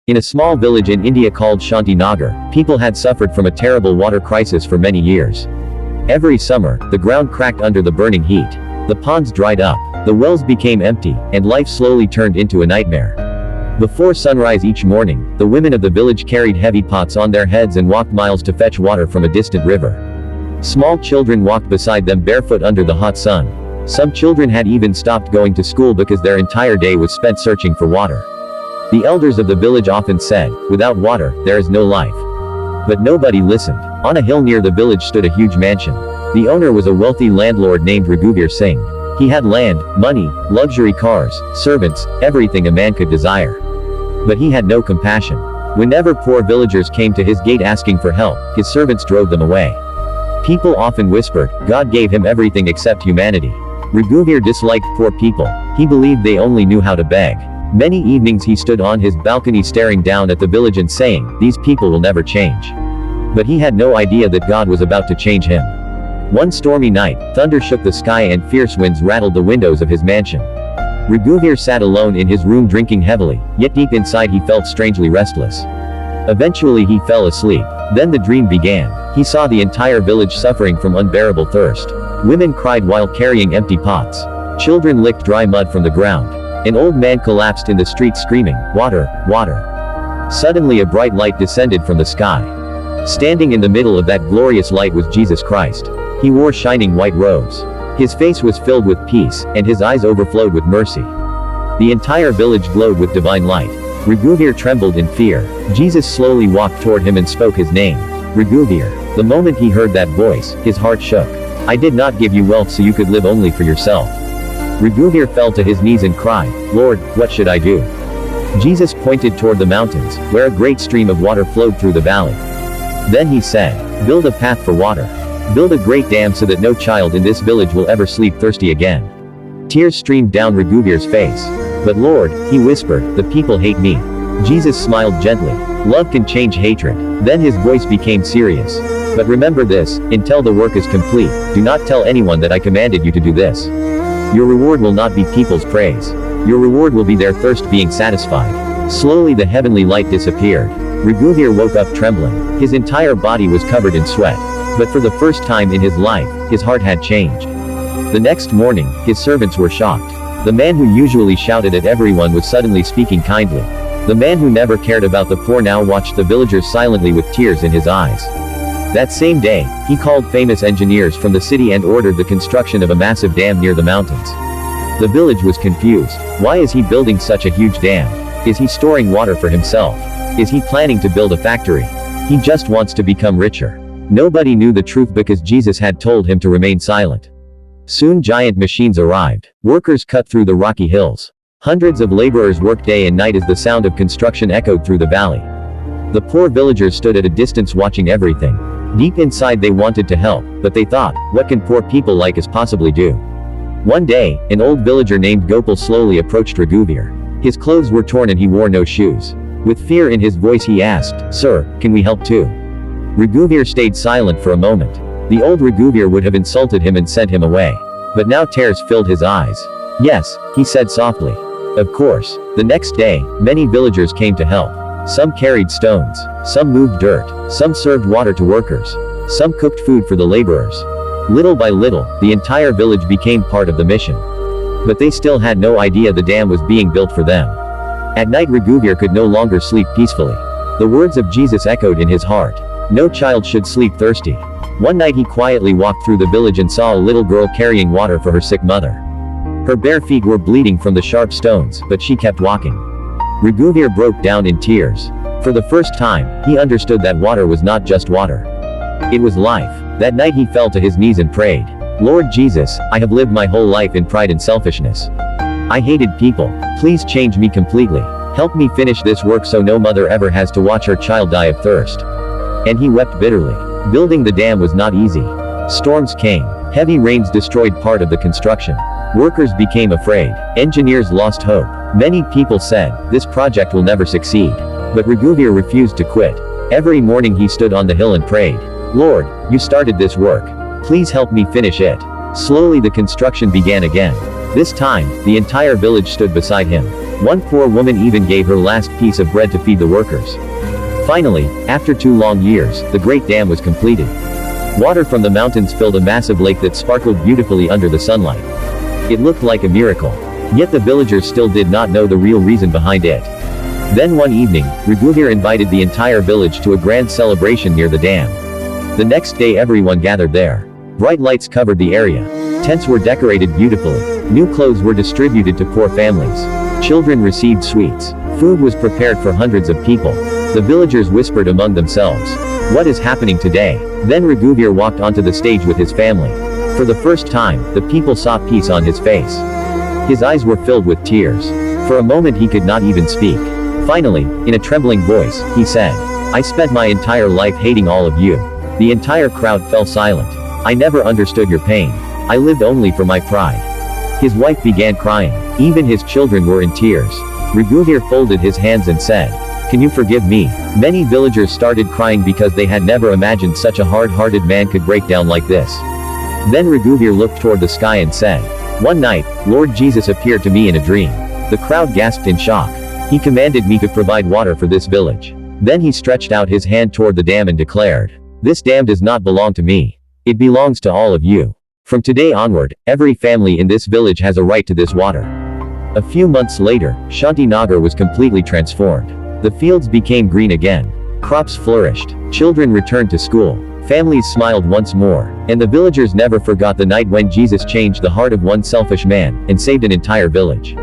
In a small village in India called Shantinagar, people had suffered from a terrible water crisis for many years. Every summer, the ground cracked under the burning heat. The ponds dried up, the wells became empty, and life slowly turned into a nightmare. Before sunrise each morning, the women of the village carried heavy pots on their heads and walked miles to fetch water from a distant river. Small children walked beside them barefoot under the hot sun. Some children had even stopped going to school because their entire day was spent searching for water. The elders of the village often said, "Without water, there is no life." But nobody listened. On a hill near the village stood a huge mansion. The owner was a wealthy landlord named Raghuvir Singh. He had land, money, luxury cars, servants, everything a man could desire. But he had no compassion. Whenever poor villagers came to his gate asking for help, his servants drove them away. People often whispered, God gave him everything except humanity. Raghuvir disliked poor people. He believed they only knew how to beg. Many evenings he stood on his balcony staring down at the village and saying, these people will never change. But he had no idea that God was about to change him. One stormy night, thunder shook the sky and fierce winds rattled the windows of his mansion. Raghuvir sat alone in his room drinking heavily, yet deep inside he felt strangely restless. Eventually he fell asleep. Then the dream began. He saw the entire village suffering from unbearable thirst. Women cried while carrying empty pots. Children licked dry mud from the ground. An old man collapsed in the street screaming, water, water. Suddenly a bright light descended from the sky. Standing in the middle of that glorious light was Jesus Christ. He wore shining white robes. His face was filled with peace, and his eyes overflowed with mercy. The entire village glowed with divine light. Raghuvir trembled in fear. Jesus slowly walked toward him and spoke his name. Raghuvir. The moment he heard that voice, his heart shook. I did not give you wealth so you could live only for yourself. Raghuvir fell to his knees and cried, Lord, what should I do? Jesus pointed toward the mountains, where a great stream of water flowed through the valley. Then he said, build a path for water. Build a great dam so that no child in this village will ever sleep thirsty again. Tears streamed down Raghuvir's face. But Lord, he whispered, the people hate me. Jesus smiled gently. Love can change hatred. Then his voice became serious. But remember this, until the work is complete, do not tell anyone that I commanded you to do this. Your reward will not be people's praise. Your reward will be their thirst being satisfied. Slowly the heavenly light disappeared. Raghuvir woke up trembling. His entire body was covered in sweat. But for the first time in his life, his heart had changed. The next morning, his servants were shocked. The man who usually shouted at everyone was suddenly speaking kindly. The man who never cared about the poor now watched the villagers silently with tears in his eyes. That same day, he called famous engineers from the city and ordered the construction of a massive dam near the mountains. The village was confused. Why is he building such a huge dam? Is he storing water for himself? Is he planning to build a factory? He just wants to become richer. Nobody knew the truth because Jesus had told him to remain silent. Soon giant machines arrived. Workers cut through the rocky hills. Hundreds of laborers worked day and night as the sound of construction echoed through the valley. The poor villagers stood at a distance watching everything. Deep inside they wanted to help, but they thought, what can poor people like us possibly do? One day, an old villager named Gopal slowly approached Raghuvir. His clothes were torn and he wore no shoes. With fear in his voice he asked, Sir, can we help too? Raghuvir stayed silent for a moment. The old Raghuvir would have insulted him and sent him away. But now tears filled his eyes. Yes, he said softly. Of course. The next day, many villagers came to help. Some carried stones. Some moved dirt. Some served water to workers. Some cooked food for the laborers. Little by little, the entire village became part of the mission. But they still had no idea the dam was being built for them. At night Raghuvir could no longer sleep peacefully. The words of Jesus echoed in his heart. No child should sleep thirsty. One night he quietly walked through the village and saw a little girl carrying water for her sick mother. Her bare feet were bleeding from the sharp stones, but she kept walking. Raghuvir broke down in tears. For the first time, he understood that water was not just water. It was life. That night he fell to his knees and prayed. Lord Jesus, I have lived my whole life in pride and selfishness. I hated people. Please change me completely. Help me finish this work so no mother ever has to watch her child die of thirst. And he wept bitterly. Building the dam was not easy. Storms came. Heavy rains destroyed part of the construction. Workers became afraid. Engineers lost hope. Many people said, this project will never succeed. But Raghuvir refused to quit. Every morning he stood on the hill and prayed. Lord, you started this work. Please help me finish it. Slowly the construction began again. This time, the entire village stood beside him. One poor woman even gave her last piece of bread to feed the workers. Finally, after 2 long years, the great dam was completed. Water from the mountains filled a massive lake that sparkled beautifully under the sunlight. It looked like a miracle. Yet the villagers still did not know the real reason behind it. Then one evening, Raghuveer invited the entire village to a grand celebration near the dam. The next day everyone gathered there. Bright lights covered the area. Tents were decorated beautifully. New clothes were distributed to poor families. Children received sweets. Food was prepared for hundreds of people. The villagers whispered among themselves, "What is happening today?" Then Raghuveer walked onto the stage with his family. For the first time, the people saw peace on his face. His eyes were filled with tears. For a moment he could not even speak. Finally, in a trembling voice, he said, "I spent my entire life hating all of you." The entire crowd fell silent. "I never understood your pain. I lived only for my pride." His wife began crying. Even his children were in tears. Raghuveer folded his hands and said, "Can you forgive me?" Many villagers started crying because they had never imagined such a hard-hearted man could break down like this. Then Raghuveer looked toward the sky and said, "One night, Lord Jesus appeared to me in a dream." The crowd gasped in shock. "He commanded me to provide water for this village." Then he stretched out his hand toward the dam and declared, "This dam does not belong to me. It belongs to all of you. From today onward, every family in this village has a right to this water." A few months later, Shantinagar was completely transformed. The fields became green again. Crops flourished. Children returned to school. Families smiled once more. And the villagers never forgot the night when Jesus changed the heart of one selfish man and saved an entire village.